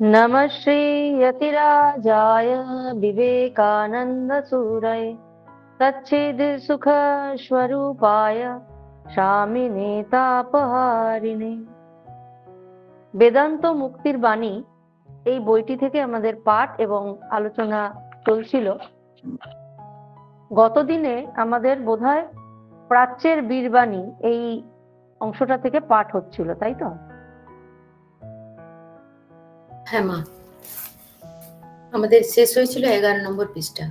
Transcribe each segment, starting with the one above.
नमः श्री यतिराजाय विवेकानंद सूरय सच्चिद सुख स्वरूपाय शामिने तापहारिणे। বেদান্ত মুক্তির বাণী এই বইটি থেকে আমাদের পাঠ এবং আলোচনা চলছিল। গতদিনে আমাদের বোধহয় প্রাচ্যের বীরবাণী এই অংশটা থেকে পাঠ হচ্ছিল, তাই তো? হ্যাঁ মা, আমাদের শেষ হয়েছিল 11 নম্বর পৃষ্ঠা।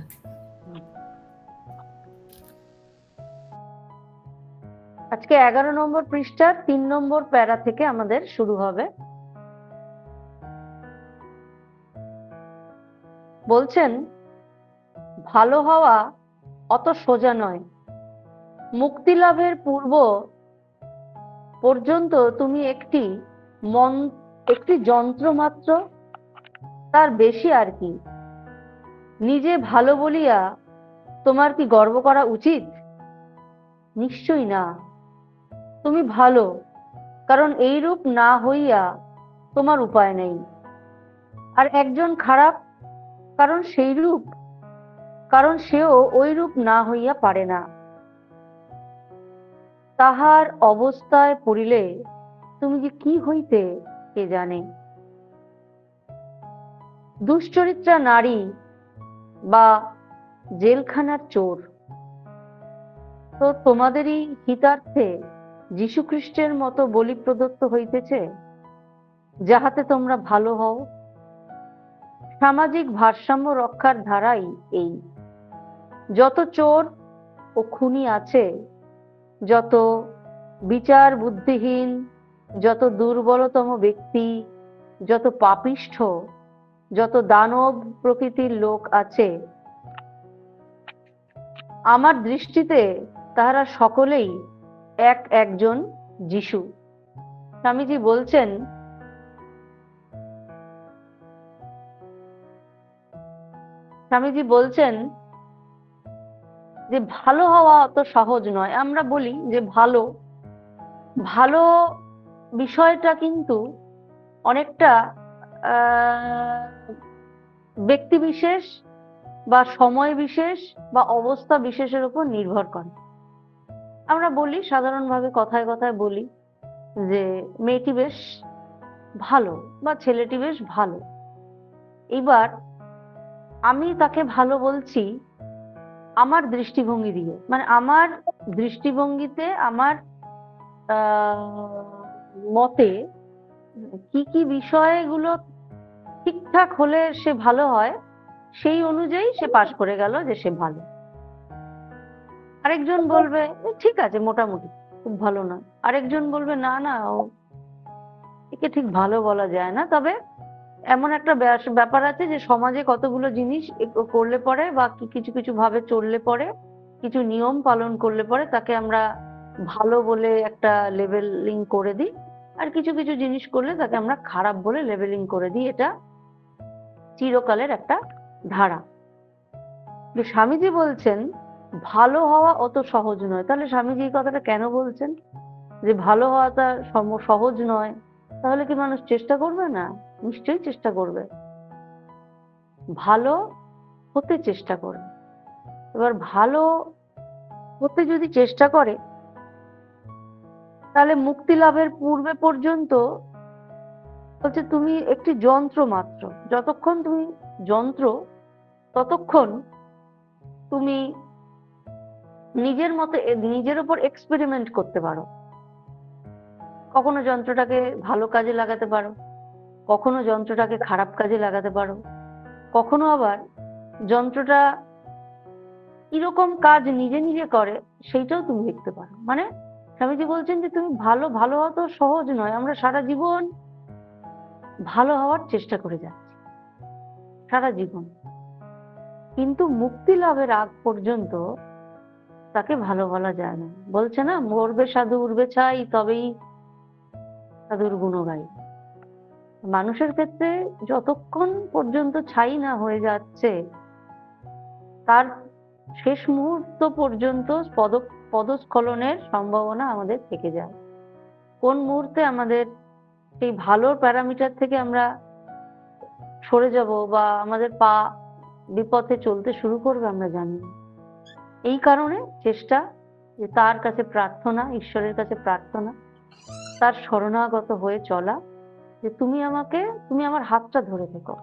আজকে 11 নম্বর পৃষ্ঠার 3 নম্বর প্যারা থেকে আমাদের শুরু হবে। বলছেন, ভালো হওয়া অত সোজা নয়। মুক্তি লাভের পূর্ব পর্যন্ত তুমি একটি যন্ত্র মাত্র, তার বেশি আর কি। নিজে ভালো বলিয়া তোমার কি গর্ব করা উচিত? নিশ্চয়ই না। তুমি ভালো, কারণ এইরূপ না হইয়া তোমার উপায় নেই। আর একজন খারাপ, কারণ সেও ওই রূপ না হইয়া পারে না। তাহার অবস্থায় পড়িলে তুমি যে কি হইতে কে জানে। দুশ্চরিত্রা নারী বা জেলখানার চোর তো তোমাদেরই হিতার্থে যীশুখ্রিস্টের মতো বলি প্রদত্ত হইতেছে, যাহাতে তোমরা ভালো হও। সামাজিক ভারসাম্য রক্ষার ধারাই এই। যত চোর ও খুনি আছে, যত বিচার বুদ্ধিহীন, যত দুর্বলতম ব্যক্তি, যত পাপিষ্ঠ, যত দানব প্রকৃতির লোক আছে, আমার দৃষ্টিতে তাহারা সকলেই একজন যিশু। স্বামীজি বলছেন যে ভালো হওয়া অত সহজ নয়। আমরা বলি যে ভালো ভালো বিষয়টা কিন্তু অনেকটা ব্যক্তি বিশেষ বা সময় বিশেষ বা অবস্থা বিশেষের উপর নির্ভর করে। আমরা বলি সাধারণভাবে, কথায় কথায় বলি যে মেয়েটি বেশ ভালো বা ছেলেটি বেশ ভালো। এবার আমি তাকে ভালো বলছি আমার দৃষ্টিভঙ্গি দিয়ে, মানে আমার দৃষ্টিভঙ্গিতে, আমার মতে কি কি বিষয়গুলো ঠিকঠাক হলে সে ভালো হয়, সেই অনুযায়ী সে পাশ করে গেল যে সে ভালো। আরেকজন বলবে ঠিক আছে, মোটামুটি, খুব ভালো না। আরেকজন বলবে না না, একে ঠিক ভালো বলা যায় না। তবে এমন একটা ব্যাপার আছে যে সমাজে কতগুলো জিনিস করলে পরে বা কিছু কিছু ভাবে চললে পরে, কিছু নিয়ম পালন করলে পরে তাকে আমরা ভালো বলে একটা লেবেলিং করে দিই, আর কিছু কিছু জিনিস করলে তাকে আমরা খারাপ বলে লেবেলিং করে দিই। এটা চিরকালের একটা ধারা। স্বামীজি বলছেন ভালো হওয়া অত সহজ নয়। তাহলে স্বামীজি এই কথাটা কেন বলছেন যে ভালো হওয়াটা সহজ নয়? তাহলে কি মানুষ চেষ্টা করবে না? নিশ্চয়ই চেষ্টা করবে, ভালো হতে চেষ্টা করবে। এবার ভালো হতে যদি চেষ্টা করে, তাহলে মুক্তি লাভের পূর্বে পর্যন্ত হচ্ছে তুমি একটি যন্ত্র মাত্র। যতক্ষণ তুমি যন্ত্র, ততক্ষণ তুমি নিজের মতো নিজের উপর এক্সপেরিমেন্ট করতে পারো। কখনো যন্ত্রটাকে ভালো কাজে লাগাতে পারো, কখনো যন্ত্রটাকে খারাপ কাজে লাগাতে পারো, কখনো আবার যন্ত্রটা কিরকম কাজ নিজে নিজে করে সেইটাও তুমি দেখতে পারো। মানে স্বামীজি বলছেন যে তুমি ভালো হওয়া তো সহজ নয়। আমরা সারা জীবন ভালো হওয়ার চেষ্টা করে যাচ্ছি, সারা জীবন, কিন্তু মুক্তি লাভের আগ পর্যন্ত তাকে ভালো বলা যায় না। বলছে না, মরবে সাধু উড়বে ছাই, তবেই সাধুর গুণ গাই। মানুষের ক্ষেত্রে যতক্ষণ পর্যন্ত ছাই না হয়ে যাচ্ছে, তার শেষ মুহূর্ত পর্যন্ত পদস্খলনের সম্ভাবনা আমাদের থেকে যায়। কোন মুহূর্তে আমাদের সেই ভালোর প্যারামিটার থেকে আমরা সরে যাব বা আমাদের পা বিপথে চলতে শুরু করবে আমরা জানি না। এই কারণে চেষ্টা যে তার কাছে প্রার্থনা, ঈশ্বরের কাছে প্রার্থনা, তার শরণাগত হয়ে চলা, যে তুমি আমার হাতটা ধরে থেকো,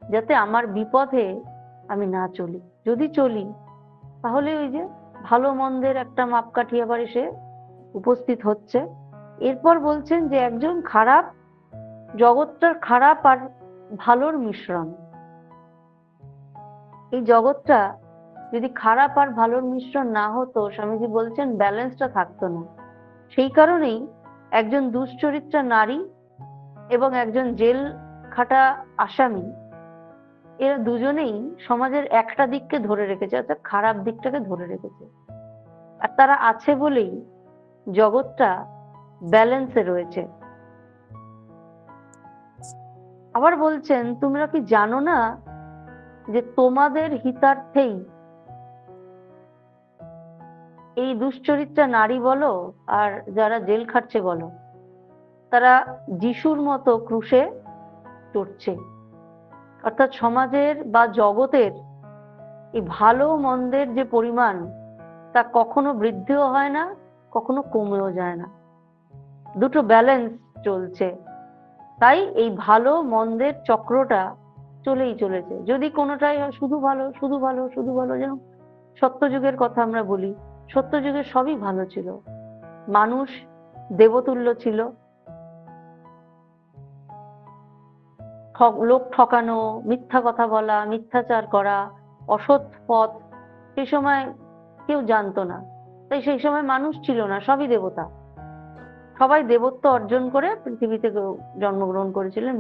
যাতে আমার বিপথে আমি না চলি। যদি চলি তাহলে ওই যে ভালো মন্দের একটা মাপকাঠি আবার এসে উপস্থিত হচ্ছে। এরপর বলছেন যে একজন খারাপ, জগৎটার খারাপ আর ভালোর মিশ্রণ। এই জগৎটা যদি খারাপ আর ভালোর মিশ্রণ না হতো, স্বামীজি বলছেন ব্যালেন্সটা থাকতো না। সেই কারণেই একজন দুশ্চরিত্রা নারী এবং একজন জেল খাটা আসামি, এরা দুজনেই সমাজের একটা দিককে ধরে রেখেছে, অর্থাৎ খারাপ দিকটাকে ধরে রেখেছে। আর তারা আছে বলেই জগৎটা ব্যালেন্সে রয়েছে। আবার বলছেন, তোমরা কি জানো না যে তোমাদের হিতার্থেই এই দুশ্চরিত্রা নারী বলো আর যারা জেল খাটছে বলো, তারা যিশুর মতো ক্রুশে চড়ছে। অর্থাৎ সমাজের বা জগতের এই ভালো মন্দের যে পরিমাণ, তা কখনো বৃদ্ধিও হয় না, কখনো কমেও যায় না, দুটো ব্যালেন্স চলছে। তাই এই ভালো মন্দের চক্রটা চলেই চলেছে। যদি কোনোটাই হয় শুধু ভালো, শুধু ভালো, শুধু ভালো, যেন সত্যযুগের কথা আমরা বলি, সত্যযুগে সবই ভালো ছিল, মানুষ দেবতুল্য ছিল, লোক ঠকানো, মিথ্যা কথা বলা, মিথ্যাচার করা, অসৎ পথ সেই সময় কেউ জানতো না। তাই সেই সময় মানুষ ছিল না, সবই দেবতা। সবাই দেবত্ব অর্জন করে পৃথিবীতে জন্মগ্রহণ করেছিলেন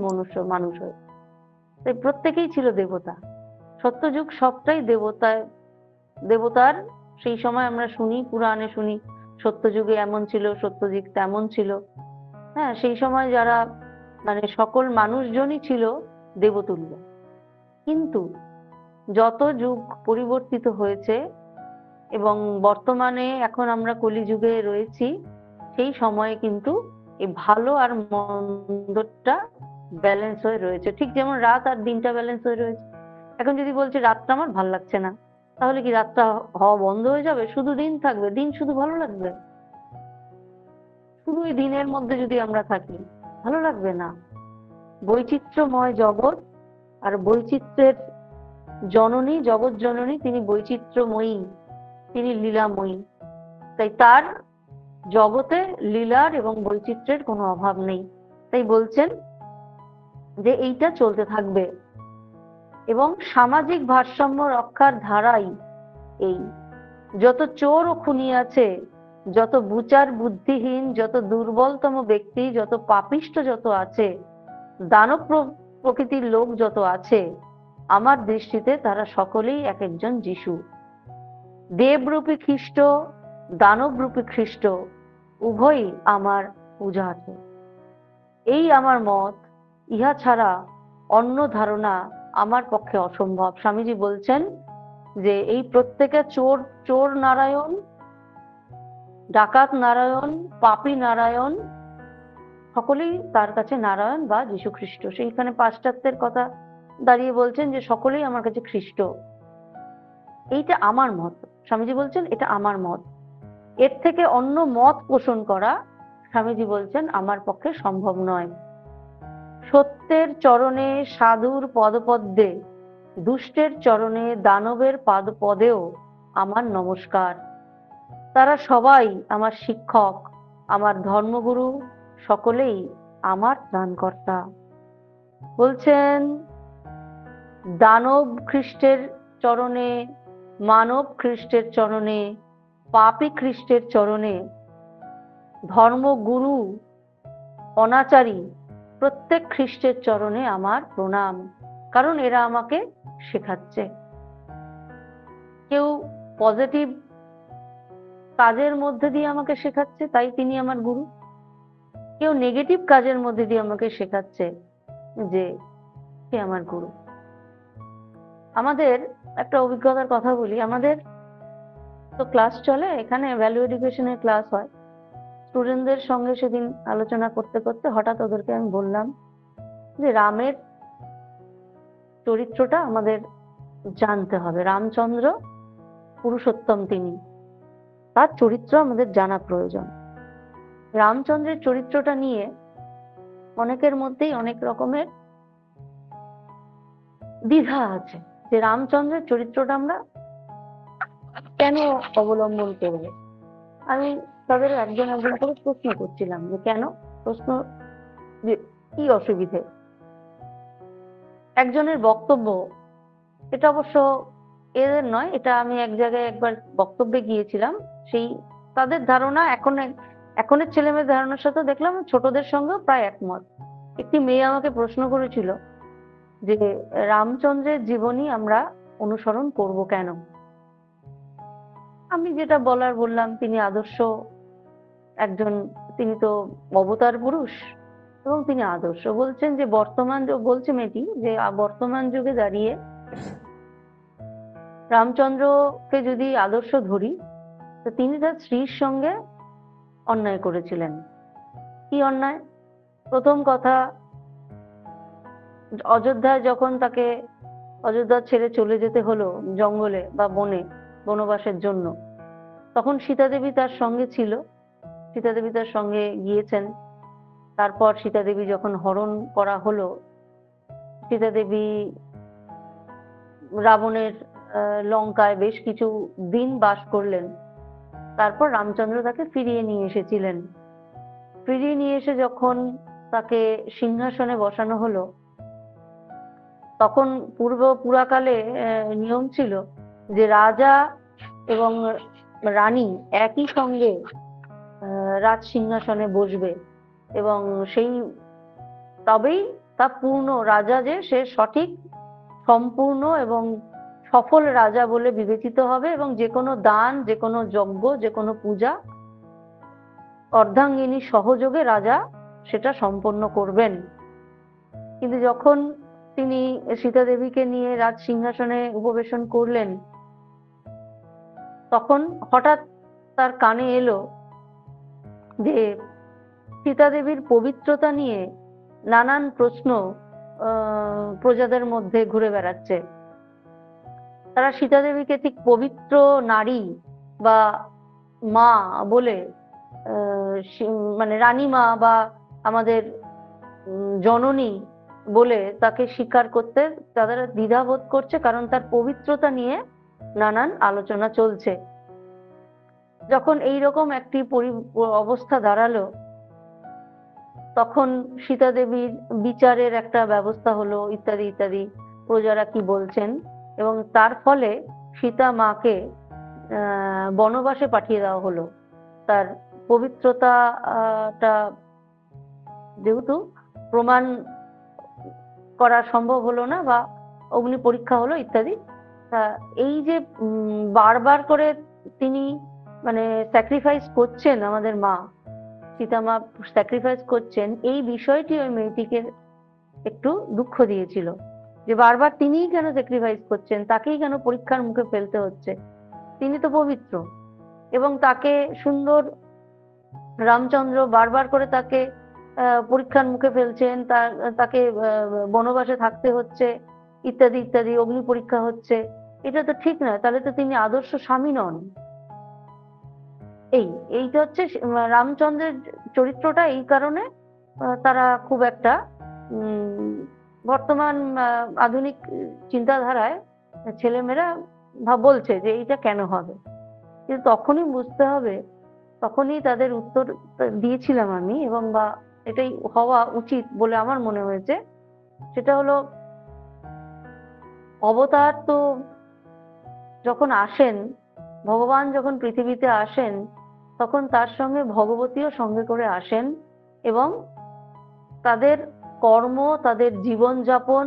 মানুষ হয়ে। তাই প্রত্যেকেই ছিল দেবতা। সত্যযুগ সবটাই দেবতার। সেই সময় আমরা শুনি, পুরাণে শুনি, সত্যযুগে এমন ছিল, সত্যযুগ তেমন ছিল। হ্যাঁ, সেই সময় যারা মানে সকল মানুষজনই ছিল দেবতুল্য। কিন্তু যত যুগ পরিবর্তিত হয়েছে এবং বর্তমানে এখন আমরা কলিযুগে রয়েছি, সেই সময়ে কিন্তু এই ভালো আর মন্দটা ব্যালেন্স হয়ে রয়েছে। ঠিক যেমন রাত আর দিনটা ব্যালেন্স হয়ে রয়েছে। এখন যদি বলছে রাতটা আমার ভালো লাগছে না, তাহলে কি রাতটা হওয়া বন্ধ হয়ে যাবে? শুধু দিন থাকবে, দিন শুধু ভালো লাগবে? শুধু এই দিনের মধ্যে যদি আমরা থাকি, ভালো লাগবে না। বৈচিত্র্যময় জগৎ, আর বৈচিত্র্যের জননী, জগৎ জননী, তিনি বৈচিত্র্যময়ী, তিনি লীলাময়ী। তাই তার জগতে লীলার এবং বৈচিত্র্যের কোনো অভাব নেই। তাই বলছেন যে এইটা চলতে থাকবে এবং সামাজিক ভারসাম্য রক্ষার ধারাই এই। যত চোর ও খুনি আছে, যত বুচার বুদ্ধিহীন, যত দুর্বলতম ব্যক্তি, যত পাপিষ্ট যত আছে, দানব প্রকৃতির লোক যত আছে, আমার দৃষ্টিতে তারা সকলেই এক একজন যিশু। দেবরূপী খ্রিস্ট, দানবরূপী খ্রিস্ট, উভয়ই আমার পূজার্থ। এই আমার মত, ইহা ছাড়া অন্য ধারণা আমার পক্ষে অসম্ভব। স্বামীজি বলছেন যে এই প্রত্যেকে চোর, চোর নারায়ণ, ডাকাত নারায়ণ, পাপী নারায়ণ, সকলেই তার কাছে নারায়ণ বা যীশু খ্রিস্ট। সেইখানে পাশ্চাত্যের কথা দাঁড়িয়ে বলছেন যে সকলেই আমার কাছে খ্রিস্ট। এইটা আমার মত। স্বামীজি বলছেন এটা আমার মত। এর থেকে অন্য মত পোষণ করা, স্বামীজি বলছেন, আমার পক্ষে সম্ভব নয়। সত্যের চরণে সাধুর পদপদ্মে, দুষ্টের চরণে দানবের পাদপদেও আমার নমস্কার। তারা সবাই আমার শিক্ষক, আমার ধর্মগুরু, সকলেই আমার ত্রাণকর্তা। বলছেন দানব খ্রিস্টের চরণে, মানব খ্রিস্টের চরণে, পাপী খ্রিস্টের চরণে, ধর্মগুরু, অনাচারী প্রত্যেক খ্রিস্টের চরণে আমার প্রণাম। কারণ এরা আমাকে শেখাচ্ছে। কেউ পজিটিভ কাজের মধ্যে দিয়ে আমাকে শেখাচ্ছে, তাই তিনি আমার গুরু। কেউ নেগেটিভ কাজের মধ্যে দিয়ে আমাকে শেখাচ্ছে, যে সে আমার গুরু। আমাদের একটা অভিজ্ঞতার কথা বলি। আমাদের তো ক্লাস চলে, এখানে ভ্যালু এডুকেশনের ক্লাস হয়। স্টুডেন্টদের সঙ্গে সেদিন আলোচনা করতে করতে হঠাৎ ওদেরকে আমি বললাম যে রামের চরিত্রটা আমাদের জানতে হবে। রামচন্দ্র পুরুষোত্তম, তিনি, তার চরিত্র আমাদের জানা প্রয়োজন। রামচন্দ্রের চরিত্রটা নিয়ে অনেকের মধ্যেই অনেক রকমের দ্বিধা আছে, যে রামচন্দ্রের চরিত্রটা আমরা কেন অবলম্বন করব। আমি তাদের একজন একজন করে প্রশ্ন করছিলাম যে কেন, প্রশ্ন যে কি অসুবিধে। একজনের বক্তব্য, এটা অবশ্য এদের নয়, এটা আমি এক জায়গায় একবার বক্তব্যে গিয়েছিলাম, সেই তাদের ধারণা এখনের ছেলে মেয়ের ধারণার সাথে দেখলাম ছোটদের সঙ্গেও প্রায় একমত। একটি মেয়ে আমাকে প্রশ্ন করেছিল যে রামচন্দ্রের জীবনী আমরা অনুসরণ করব কেন। আমি যেটা বলার বললাম, তিনি আদর্শ একজন, তিনি তো অবতার পুরুষ এবং তিনি আদর্শ। বলছেন যে বলছে মেয়েটি যে বর্তমান যুগে দাঁড়িয়ে রামচন্দ্রকে যদি আদর্শ ধরি, তো তিনি তার স্ত্রীর সঙ্গে অন্যায় করেছিলেন। কি অন্যায়? প্রথম কথা, অযোধ্যায় যখন তাকে অযোধ্যা ছেড়ে চলে যেতে হলো জঙ্গলে বা বনে বনবাসের জন্য, তখন সীতা দেবী তার সঙ্গে ছিল, সীতা দেবী তার সঙ্গে গিয়েছেন। তারপর সীতা দেবী যখন হরণ করা হলো, সীতা দেবী রাবণের লঙ্কায় বেশ কিছু দিন বাস করলেন। তারপর রামচন্দ্র তাকে ফিরিয়ে নিয়ে এসেছিলেন। ফিরিয়ে নিয়ে এসে যখন তাকে সিংহাসনে বসানো হলো, তখন পুরাকালে নিয়ম ছিল যে রাজা এবং রানী একই সঙ্গে রাজ সিংহাসনে বসবে, এবং সেই তবেই তা পূর্ণ রাজা, যে সে সঠিক, সম্পূর্ণ এবং সফল রাজা বলে বিবেচিত হবে, এবং যে কোনো দান, যে কোনো যজ্ঞ, যে কোনো পূজা অর্ধাঙ্গিনী সহযোগে রাজা সেটা সম্পন্ন করবেন। কিন্তু যখন তিনি সীতা দেবীকে নিয়ে রাজ সিংহাসনে উপবেশন করলেন, তখন হঠাৎ তার কানে এলো যে সীতা দেবীর পবিত্রতা নিয়ে নানান প্রশ্ন প্রজাদের মধ্যে ঘুরে বেড়াচ্ছে। তারা সীতা দেবীকে ঠিক পবিত্র নারী বা মা বলে, মানে রানীমা বা আমাদের জননী বলে তাকে স্বীকার করতে তাদের দ্বিধাবোধ করছে, কারণ তার পবিত্রতা নিয়ে নানান আলোচনা চলছে। যখন এইরকম একটি অবস্থা দাঁড়ালো, তখন সীতা দেবীর বিচারের একটা ব্যবস্থা হলো, ইত্যাদি ইত্যাদি, প্রজারা কি বলছেন, এবং তার ফলে সীতা মাকে বনবাসে পাঠিয়ে দেওয়া হলো। তার পবিত্রতাটা যেহেতু প্রমাণ করা সম্ভব হলো না, বা অগ্নি পরীক্ষা হলো ইত্যাদি। তা এই যে বারবার করে তিনি মানে স্যাক্রিফাইস করছেন, আমাদের মা সীতা মা স্যাক্রিফাইস করছেন, এই বিষয়টি ওই মেয়েটিকে একটু দুঃখ দিয়েছিল, যে বারবার তিনিই কেন স্যাক্রিফাইস করছেন, তাকেই কেন পরীক্ষার মুখে ফেলতে হচ্ছে। তিনি তো পবিত্র, এবং তাকে সুন্দর রামচন্দ্র বারবার করে তাকে পরীক্ষার মুখে ফেলছেন, তাকে বনবাসে থাকতে হচ্ছে, ইত্যাদি ইত্যাদি, অগ্নি পরীক্ষা হচ্ছে। এটা তো ঠিক নয়, তাহলে তো তিনি আদর্শ স্বামী নন। এইটা হচ্ছে রামচন্দ্রের চরিত্রটা, এই কারণে তারা খুব একটা বর্তমান আধুনিক চিন্তাধারায় ছেলেমেয়েরা বলছে যে এইটা কেন হবে। কিন্তু তখনই বুঝতে হবে, তখনই তাদের উত্তর দিয়েছিলাম আমি, এবং বা এটাই হওয়া উচিত বলে আমার মনে হয়েছে। সেটা হলো, অবতার তো যখন আসেন, ভগবান যখন পৃথিবীতে আসেন, তখন তার সঙ্গে ভগবতীও সঙ্গে করে আসেন, এবং তাদের কর্ম, তাদের জীবনযাপন,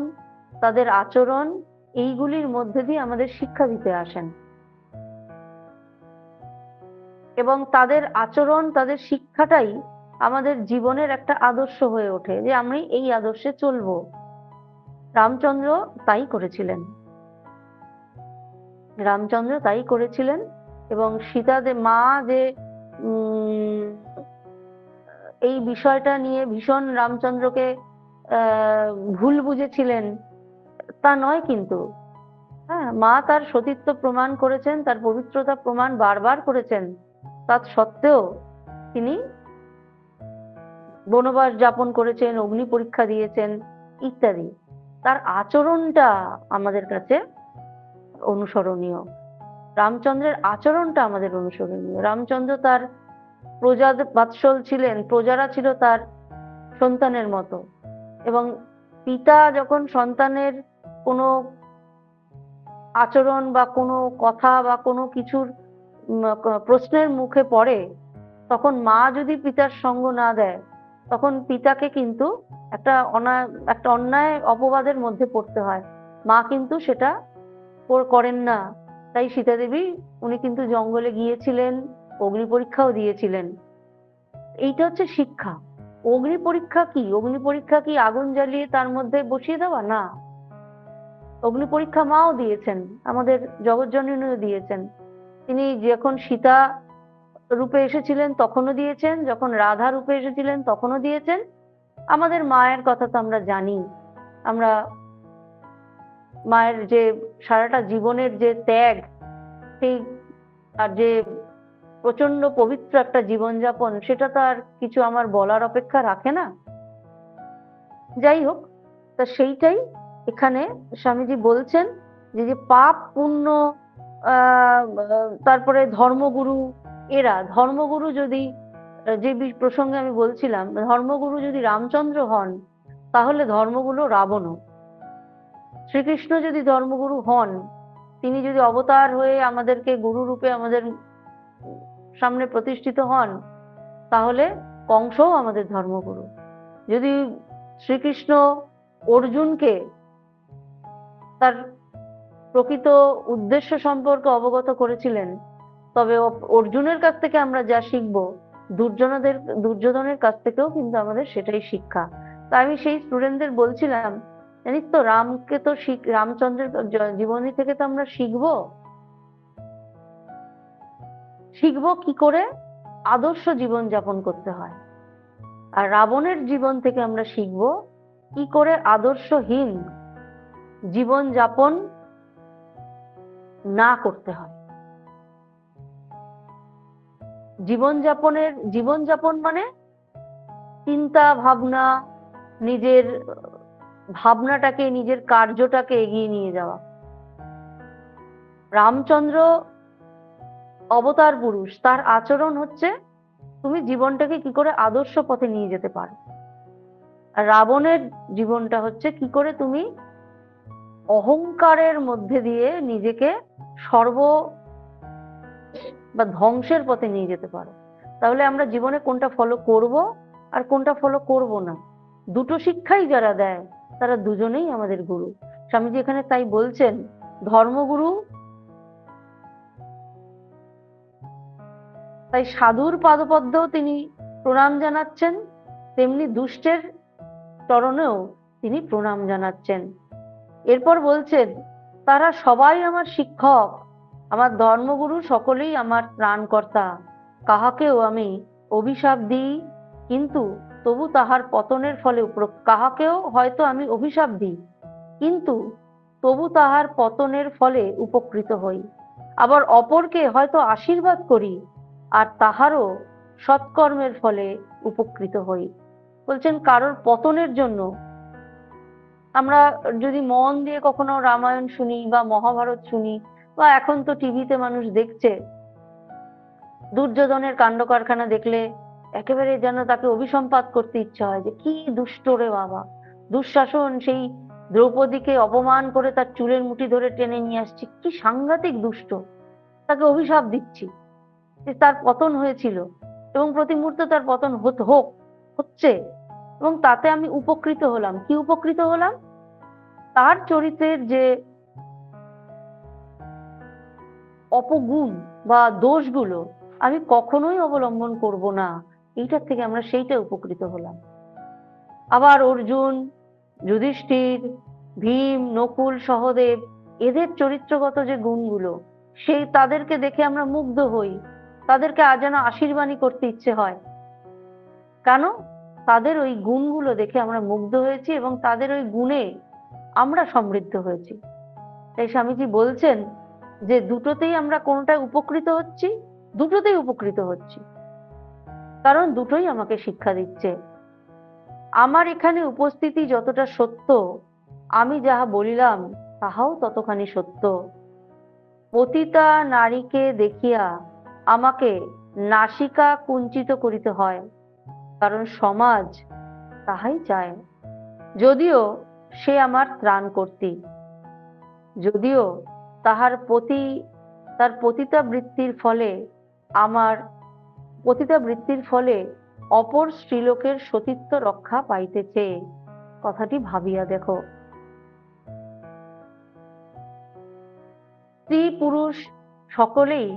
তাদের আচরণ, এইগুলির মধ্যে দিয়ে আমাদের শিক্ষা দিতে আসেন। এবং তাদের আচরণ, তাদের শিক্ষাটাই আমাদের জীবনের একটা আদর্শ হয়ে ওঠে, যে আমি এই আদর্শে চলবো। রামচন্দ্র তাই করেছিলেন, রামচন্দ্র তাই করেছিলেন। এবং সীতা মা যে এই বিষয়টা নিয়ে ভীষণ রামচন্দ্রকে ভুল বুঝেছিলেন, তা নয় কিন্তু। হ্যাঁ, মা তার সতীত্ব প্রমাণ করেছেন, তার পবিত্রতা প্রমাণ বারবার করেছেন, তা সত্ত্বেও তিনি বনবাস যাপন করেছেন, অগ্নি পরীক্ষা দিয়েছেন ইত্যাদি। তার আচরণটা আমাদের কাছে অনুসরণীয়। রামচন্দ্রের আচরণটা আমাদের অনুসরণীয়। রামচন্দ্র তার প্রজা বাৎসল ছিলেন, প্রজারা ছিল তার সন্তানের মতো। এবং পিতা যখন সন্তানের কোনো আচরণ বা কোনো কথা বা কোনো কিছুর প্রশ্নের মুখে পড়ে, তখন মা যদি পিতার সঙ্গ না দেয়, তখন পিতাকে কিন্তু একটা অন্যায় অপবাদের মধ্যে পড়তে হয়। মা কিন্তু সেটা করেন না। তাই সীতা দেবী, উনি কিন্তু জঙ্গলে গিয়েছিলেন, অগ্নি পরীক্ষাও দিয়েছিলেন। এইটা হচ্ছে শিক্ষা। অগ্নি পরীক্ষা কি? অগ্নি পরীক্ষা কি আগুন জ্বালিয়ে তার মধ্যে বসিয়ে দেওয়া? না। অগ্নি পরীক্ষা মাও দিয়েছেন, আমাদের জগৎজননীও দিয়েছেন। তিনি যখন সীতা রূপে এসেছিলেন তখনও দিয়েছেন, যখন রাধা রূপে এসেছিলেন তখনও দিয়েছেন। আমাদের মায়ের কথা তো আমরা জানি। আমরা মায়ের যে সারাটা জীবনের যে ত্যাগ, সেই আর যে প্রচন্ড পবিত্র একটা জীবনযাপন, সেটা তো আর কিছু আমার বলার অপেক্ষা রাখে না। যাই হোক, তা সেইটাই এখানে স্বামীজি বলছেন যে যে পাপ পুণ্য, তারপরে ধর্মগুরু, ধর্মগুরু যদি যে প্রসঙ্গে আমি বলছিলাম, ধর্মগুরু যদি রামচন্দ্র হন, তাহলে ধর্মগুরু রাবণও। শ্রীকৃষ্ণ যদি ধর্মগুরু হন, তিনি যদি অবতার হয়ে আমাদেরকে গুরু রূপে আমাদের সামনে প্রতিষ্ঠিত হন, তাহলে কংসও আমাদের ধর্মগুরু। যদি শ্রীকৃষ্ণ অর্জুনকে তার প্রকৃত উদ্দেশ্য সম্পর্কে অবগত করেছিলেন, তবে অর্জুনের কাছ থেকে আমরা যা শিখবো, দুর্যোধনের কাছ থেকেও কিন্তু আমাদের সেটাই শিক্ষা। তা আমি সেই স্টুডেন্টদের বলছিলাম, জানিস তো, রামকে তো রামচন্দ্রের জীবনী থেকে তো আমরা শিখবো শিখবো কি করে আদর্শ জীবন যাপন করতে হয়। আর রাবণের জীবন থেকে আমরা শিখবো কি করে আদর্শহীন জীবন যাপন না করতে হয়। জীবনযাপন মানে চিন্তা ভাবনা, নিজের ভাবনাটাকে, নিজের কার্যটাকে এগিয়ে নিয়ে যাওয়া। রামচন্দ্র অবতার পুরুষ, তার আচরণ হচ্ছে তুমি জীবনটাকে কি করে আদর্শ পথে নিয়ে যেতে পারো। আর রাবণের জীবনটা হচ্ছে কি করে তুমি অহংকারের মধ্যে দিয়ে নিজেকে সর্ব বা ধ্বংসের পথে নিয়ে যেতে পারো। তাহলে আমরা জীবনে কোনটা ফলো করব আর কোনটা ফলো করব না, দুটো শিক্ষাই যারা দেয়, তারা দুজনেই আমাদের গুরু। স্বামীজি এখানে তাই বলছেন, ধর্মগুরু তাই সাধুর পাদপদ্মেও তিনি প্রণাম জানাচ্ছেন, তেমনি দুষ্টের চরণেও তিনি প্রণাম জানাচ্ছেন। এরপর বলছেন, তারা সবাই আমার শিক্ষক, আমার ধর্মগুরু সকলেই আমার ত্রাণকর্তা। কাহাকেও আমি অভিশাপ দিই, কিন্তু তবু তাহার পতনের ফলে কাহাকেও হয়তো আমি অভিশাপ দিই, কিন্তু তবু তাহার পতনের ফলে উপকৃত হই। আবার অপরকে হয়তো আশীর্বাদ করি, আর তাহারও সৎকর্মের ফলে উপকৃত হই। বলছেন কারোর পতনের জন্য আমরা যদি মন দিয়ে কখনো রামায়ণ শুনি বা মহাভারত শুনি, বা এখন তো টিভিতে মানুষ দেখছে, দুর্যোধনের কাণ্ড কারখানা দেখলে একেবারে যেন তাকে অভিসম্পাত করতে ইচ্ছা হয়, যে কি দুষ্ট রে বাবা, দুঃশাসন, সেই দ্রৌপদীকে অপমান করে তার চুলের মুঠি ধরে টেনে নিয়ে আসছি, কি সাংঘাতিক দুষ্ট, তাকে অভিশাপ দিচ্ছি যে তার পতন হয়েছিল এবং প্রতি মুহূর্তে তার পতন হচ্ছে, এবং তাতে আমি উপকৃত হলাম। কি উপকৃত হলাম? তার চরিত্রের যে অপগুণ বা দোষগুলো আমি কখনোই অবলম্বন করব না, এইটার থেকে আমরা সেইটা উপকৃত হলাম। আবার অর্জুন, যুধিষ্ঠির, ভীম, নকুল, সহদেব, এদের চরিত্রগত যে গুণগুলো, তাদেরকে দেখে আমরা মুগ্ধ হই, তাদেরকে যেন আশীর্বাণী করতে ইচ্ছে হয়। কেন? তাদের ওই গুণগুলো দেখে আমরা মুগ্ধ হয়েছি এবং তাদের ওই গুণে আমরা সমৃদ্ধ হয়েছি। তাই স্বামীজি বলছেন যে দুটোতেই আমরা কোনটায় উপকৃত হচ্ছি? দুটোতেই উপকৃত হচ্ছি, কারণ দুটোই আমাকে শিক্ষা দিচ্ছে। আমার এখানে উপস্থিতি যতটা সত্য, আমি যাহা বলিলাম তাহাও ততখানি সত্য। পতিতা নারীকে দেখিয়া আমাকে নাসিকা কুঞ্চিত করিতে হয়, কারণ সমাজ তাহাই চায়। যদিও সে আমার ত্রাণকর্ত্রী, যদিও তার আমার পতিতাবৃত্তির ফলে অপর স্ত্রীলোকের সতীত্ব রক্ষা পাইতেছে। কথাটি ভাবিয়া দেখো। স্ত্রী পুরুষ সকলেই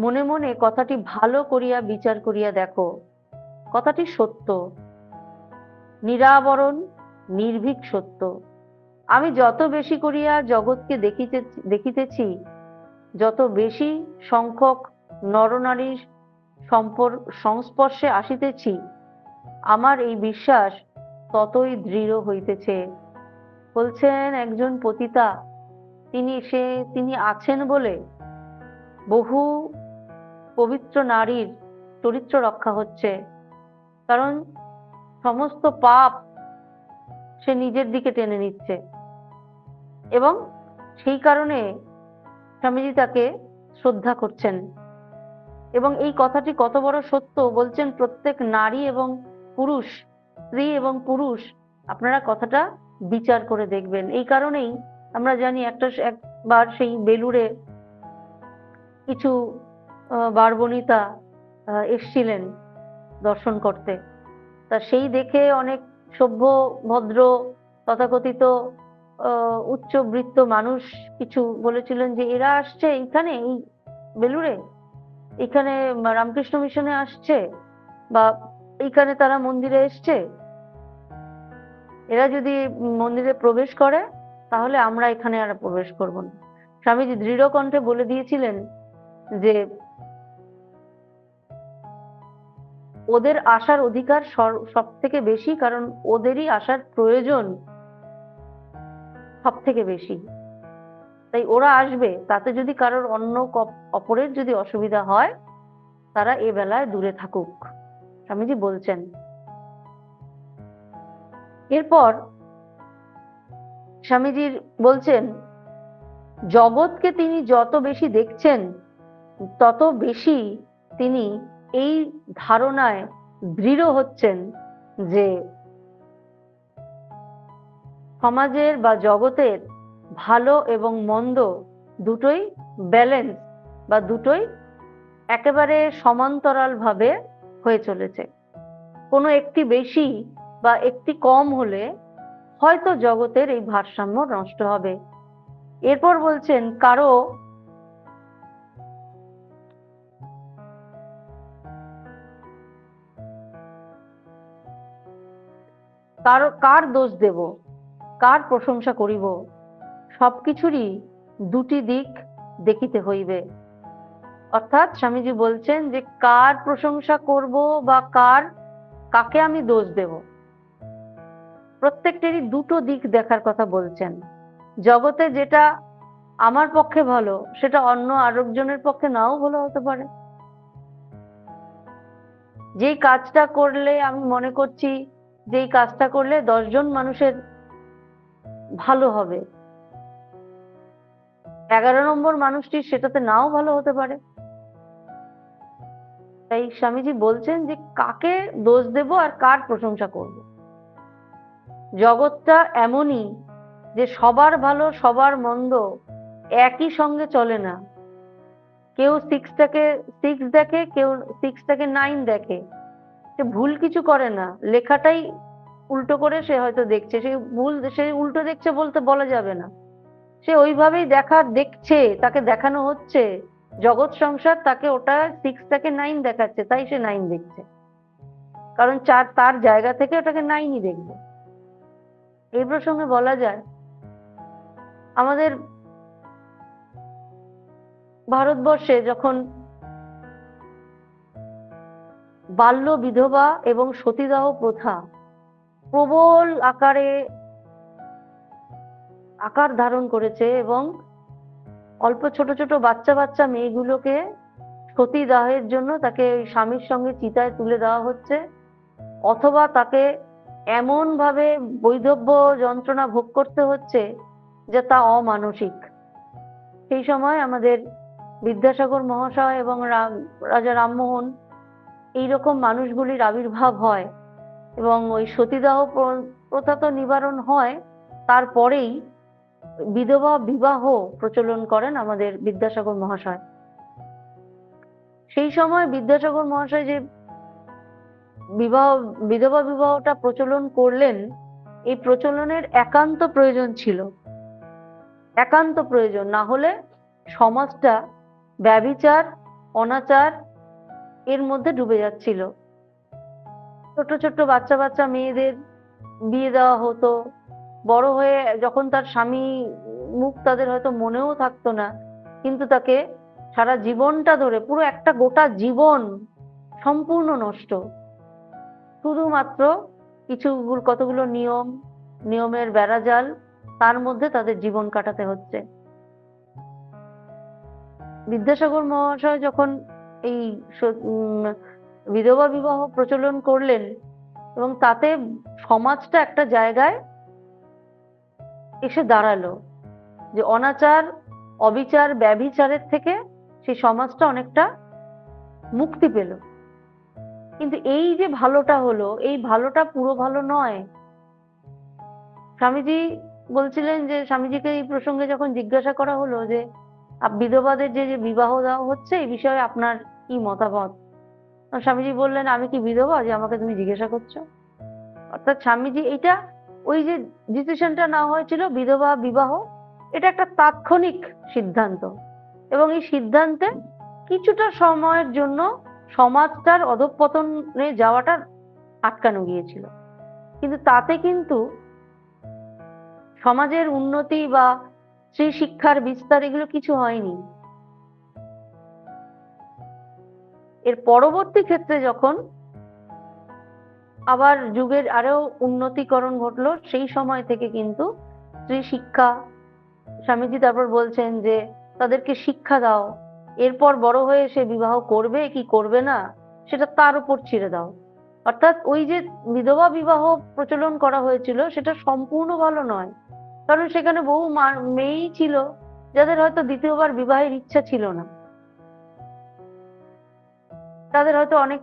মনে মনে কথাটি ভালো করিয়া বিচার করিয়া দেখো। কথাটি সত্য, নিরাবরণ নির্ভীক সত্য। আমি যত বেশি করিয়া জগৎকে দেখিতেছি, যত বেশি সংখ্যক নরনারীর সংস্পর্শে আসিতেছি, আমার এই বিশ্বাস ততই দৃঢ় হইতেছে। বলছেন একজন পতিতা, তিনি আছেন বলে বহু পবিত্র নারীর চরিত্র রক্ষা হচ্ছে, কারণ সমস্ত পাপ সে নিজের দিকে টেনে নিচ্ছে, এবং সেই কারণে স্বামীজি তাকে শ্রদ্ধা করছেন। এবং এই কথাটি কত বড় সত্য বলছেন, প্রত্যেক নারী এবং পুরুষ, স্ত্রী এবং পুরুষ, আপনারা কথাটা বিচার করে দেখবেন। এই কারণেই আমরা জানি একবার সেই বেলুড়ে কিছু বারবনিতা এসছিলেন দর্শন করতে। তা সেই দেখে অনেক সভ্য ভদ্র তথাকথিত উচ্চবৃত্ত মানুষ কিছু বলেছিলেন যে এরা আসছে এইখানে, এই বেলুড়ে, এখানে রামকৃষ্ণ মিশনে আসছে, বা এইখানে তারা মন্দিরে এসছে, এরা যদি মন্দিরে প্রবেশ করে তাহলে আমরা এখানে আর প্রবেশ করব না। স্বামীজি দৃঢ় কণ্ঠে বলে দিয়েছিলেন যে ওদের আসার অধিকার সব থেকে বেশি, কারণ ওদেরই আসার প্রয়োজন সব থেকে বেশি। তাই ওরা আসবে, তাতে যদি কারোর অপরের যদি অসুবিধা হয়, তারা এ বেলায় দূরে থাকুক, স্বামীজি বলছেন। এরপর স্বামীজির বলছেন, জগৎকে তিনি যত বেশি দেখছেন, তত বেশি তিনি এই ধারণায় দৃঢ় হচ্ছেন যে সমাজের বা জগতের ভালো এবং মন্দ দুটোই ব্যালেন্স, বা দুটোই একেবারে সমান্তরাল ভাবে হয়ে চলেছে। কোনো একটি বেশি বা একটি কম হলে হয়তো জগতের এই ভারসাম্য নষ্ট হবে। এরপর বলছেন, কার দোষ দেব, কার প্রশংসা করিব, সবকিছুরই দুটি দিক দেখিতে হইবে। অর্থাৎ স্বামীজি বলছেন যে কার প্রশংসা করব বা কাকে আমি দোষ দেব, প্রত্যেকটারই দুটো দিক দেখার কথা বলছেন। জগতে যেটা আমার পক্ষে ভালো, সেটা অন্য আরেকজনের পক্ষে নাও ভালো হতে পারে। যেই কাজটা করলে আমি মনে করছি যেই কাজটা করলে 10 জন মানুষের ভালো হবে, 11 নম্বর মানুষটি সেটাতে নাও ভালো হতে পারে। তাই স্বামীজি বলছেন যে কাকে দোষ দেব আর কার প্রশংসা করব। জগৎটা এমনই যে সবার ভালো সবার মন্দ একই সঙ্গে চলে না। কেউ 6 দেখে, কেউ 9 দেখে। সে ভুল কিছু করে না, লেখাটাই উল্টো করে সে হয়তো দেখছে, সে উল্টো দেখছে বলতে বলা যাবে না, সে ওইভাবেই দেখছে, তাকে দেখানো হচ্ছে জগৎ সংসার, তাকে ওটা 6 দেখাচ্ছে, তাই সে 9 দেখছে, কারণ তার জায়গা থেকে ওটাকে 9ই দেখবে। এই প্রসঙ্গে বলা যায়, আমাদের ভারতবর্ষে যখন বাল্য বিধবা এবং সতীদাহ প্রথা প্রবল আকারে আকার ধারণ করেছে এবং অল্প ছোট ছোট বাচ্চা বাচ্চা মেয়েগুলোকে সতীদাহের জন্য তাকে ওই স্বামীর সঙ্গে চিতায় তুলে দেওয়া হচ্ছে, অথবা তাকে এমন ভাবে বৈধব্য যন্ত্রণা ভোগ করতে হচ্ছে যে তা অমানসিক। সেই সময় আমাদের বিদ্যাসাগর মহাশয় এবং রাজা রামমোহন এইরকম মানুষগুলির আবির্ভাব হয় এবং ওই সতীদাহ প্রথা তো নিবারণ হয়, তারপরেই বিধবা বিবাহ প্রচলন করেন আমাদের বিদ্যাসাগর মহাশয়। সেই সময় বিদ্যাসাগর মহাশয় যে বিধবা বিবাহটা প্রচলন করলেন, এই প্রচলনের একান্ত প্রয়োজন ছিল, একান্ত প্রয়োজন। না হলে সমাজটা ব্যভিচার অনাচার এর মধ্যে ডুবে যাচ্ছিল। ছোট ছোট বাচ্চা বাচ্চা মেয়েদের বিয়ে দেওয়া হতো, বড় হয়ে যখন তার স্বামী মুখ তাদের হয়তো মনেও থাকতো না, কিন্তু তাকে সারা জীবনটা ধরে পুরো একটা গোটা জীবন সম্পূর্ণ নষ্ট, শুধুমাত্র কতগুলো নিয়মের বেড়াজাল, তার মধ্যে তাদের জীবন কাটাতে হচ্ছে। বিদ্যাসাগর মহাশয় যখন এই বিধবা বিবাহ প্রচলন করলেন এবং তাতে সমাজটা একটা জায়গায় এসে দাঁড়ালো যে অনাচার অবিচার ব্যভিচারের থেকে সেই সমাজটা অনেকটা মুক্তি পেল। কিন্তু এই যে ভালোটা হলো, এই ভালোটা পুরো ভালো নয়। স্বামীজি বলছিলেন যে স্বামীজিকে এই প্রসঙ্গে যখন জিজ্ঞাসা করা হলো যে বিধবাদের যে বিবাহ দেওয়া হচ্ছে এই বিষয়ে আপনার কি মতামত, স্বামীজি বললেন, আমি কি বিধবা যে আমাকে তুমি জিজ্ঞাসা করছো? অর্থাৎ স্বামীজি এইটা ওই যে ডিসিশনটা নেওয়া হয়েছিল বিধবা বিবাহ, এটা একটা তাৎক্ষণিক সিদ্ধান্ত এবং এই সিদ্ধান্তে কিছুটা সময়ের জন্য সমাজটার অধঃপতনে যাওয়াটা আটকানো গিয়েছিল, কিন্তু তাতে কিন্তু সমাজের উন্নতি বা স্ত্রী শিক্ষার বিস্তার এগুলো কিছু হয়নি। এর পরবর্তী ক্ষেত্রে যখন আবার যুগের আরো উন্নতিকরণ ঘটলো, সেই সময় থেকে কিন্তু স্ত্রী শিক্ষা, স্বামীজি তারপর বলছেন যে তাদেরকে শিক্ষা দাও, এরপর বড় হয়ে সে বিবাহ করবে কি করবে না সেটা তার উপর ছেড়ে দাও। অর্থাৎ ওই যে বিধবা বিবাহ প্রচলন করা হয়েছিল সেটা সম্পূর্ণ ভালো নয়, কারণ সেখানে বহু মেয়েই ছিল যাদের হয়তো দ্বিতীয়বার বিবাহের ইচ্ছা ছিল না, তাদের হয়তো অনেক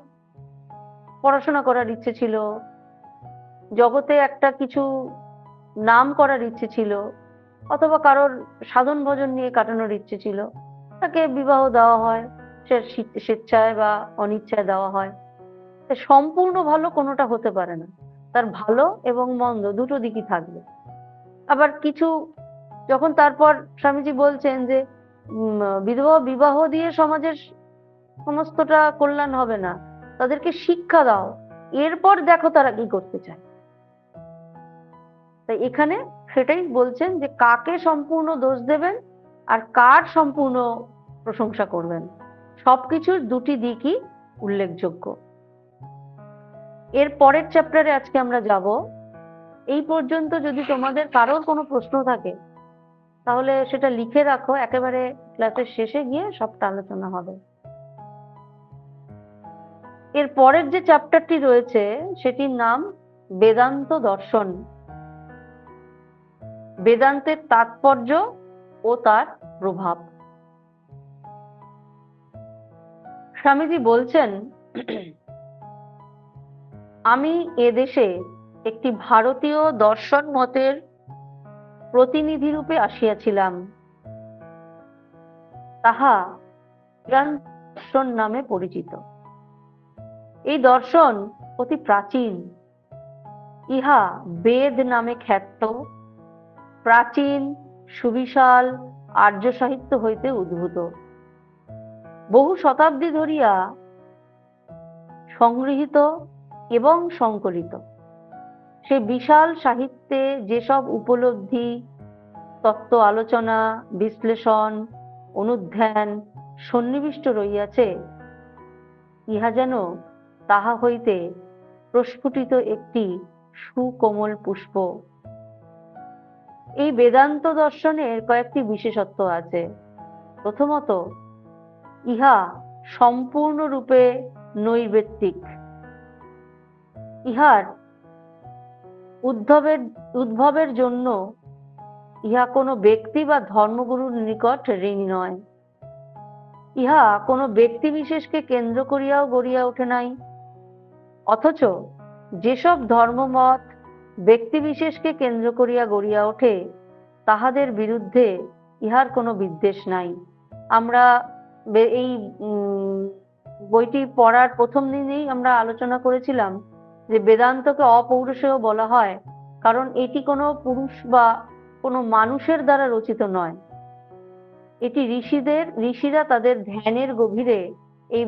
পড়াশোনা করার ইচ্ছে ছিল, জগতে একটা কিছু নাম করার ইচ্ছে ছিল, অথবা কারোর সাধন ভজন নিয়ে কাটানোর ইচ্ছে ছিল, তাকে বিবাহ দেওয়া হয়, সে স্বেচ্ছায় বা অনিচ্ছায় দেওয়া হয়। সম্পূর্ণ ভালো কোনোটা হতে পারে না, তার ভালো এবং মন্দ দুটো দিকই থাকবে। আবার কিছু যখন তারপর স্বামীজি বলছেন যে বিধবা বিবাহ দিয়ে সমাজের সমস্তটা কল্যাণ হবে না, তাদেরকে শিক্ষা দাও, এরপর দেখো তারা কি করতে চায়। তাই এখানে সেটাই বলছেন যে কাকে সম্পূর্ণ দোষ দেবেন আর কার সম্পূর্ণ প্রশংসা করবেন, সবকিছুর দুটি দিকই উল্লেখযোগ্য। এর পরের চ্যাপ্টারে আজকে আমরা যাব। এই পর্যন্ত যদি তোমাদের কারোর কোনো প্রশ্ন থাকে তাহলে সেটা লিখে রাখো, একেবারে ক্লাসের শেষে গিয়ে সবটা আলোচনা হবে। এর পরের যে চ্যাপ্টারটি রয়েছে সেটির নাম বেদান্ত দর্শন, বেদান্তের তাৎপর্য ও তার প্রভাব। স্বামীজি বলছেন, আমি এদেশে একটি ভারতীয় দর্শন মতের প্রতিনিধি রূপে আসিয়াছিলাম, তাহা বেদান্ত দর্শন নামে পরিচিত। এই দর্শন অতি প্রাচীন, ইহা বেদ নামে খ্যাত, প্রাচীন সুবিশাল আর্য সাহিত্য হইতে উদ্ভূত, বহু শতাব্দী ধরিয়া সংগৃহীত এবং সংকলিত। সে বিশাল সাহিত্যে যেসব উপলব্ধি, তত্ত্ব আলোচনা, বিশ্লেষণ, অনুধ্যান সন্নিবিষ্ট রইয়াছে, ইহা যেন তাহা হইতে প্রস্ফুটিত একটি সুকোমল পুষ্প। এই বেদান্ত দর্শনের কয়েকটি বিশেষত্ব আছে। প্রথমত, ইহা সম্পূর্ণরূপে নৈর্ব্যক্তিক। ইহার উদ্ভবের জন্য ইহা কোনো ব্যক্তি বা ধর্মগুরুর নিকট ঋণী নয়। ইহা কোনো ব্যক্তি বিশেষকে কেন্দ্র করিয়াও গড়িয়া ওঠে নাই। অথচ যেসব ধর্মমত ব্যক্তি বিশেষকে কেন্দ্র করিয়া গড়িয়া ওঠে, তাহাদের বিরুদ্ধে ইহার কোনো বিদ্বেষ নাই। আমরা এই বইটি পড়ার প্রথম দিনেই আমরা আলোচনা করেছিলাম যে বেদান্তকে অপৌরুষেয় বলা হয়, কারণ এটি কোনো পুরুষ বা কোনো মানুষের দ্বারা রচিত নয়। এটি ঋষিরা তাদের ধ্যানের গভীরে এই